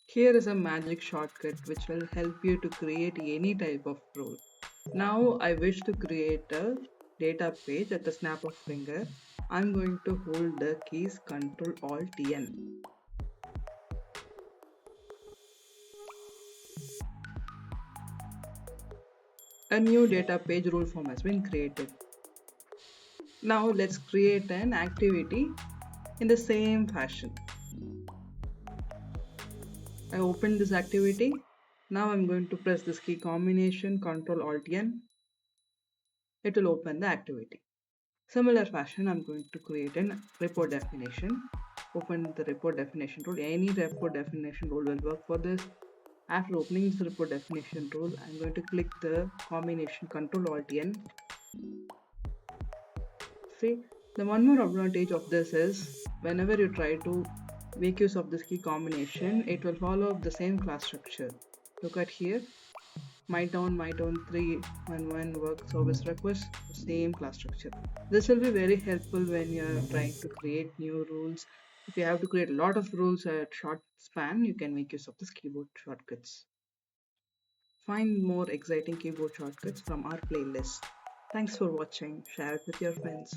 Here is a magic shortcut which will help you to create any type of rule. Now I wish to create a data page at the snap of finger. I'm going to hold the keys Ctrl Alt N. A new data page rule form has been created. Now let's create an activity in the same fashion. I open this activity. Now I'm going to press this key combination Ctrl Alt N. It will open the activity. Similar fashion, I'm going to create an report definition. Open the report definition rule. Any report definition rule will work for this. After opening this report definition rule, I'm going to click the combination Ctrl Alt N. See, the one more advantage of this is whenever you try to make use of this key combination, it will follow the same class structure. Look at here, my town 311 work service request, same class structure. This will be very helpful when you're trying to create new rules. If you have to create a lot of rules at short span, you can make use of this keyboard shortcuts. Find more exciting keyboard shortcuts from our playlist. Thanks for watching. Share it with your friends.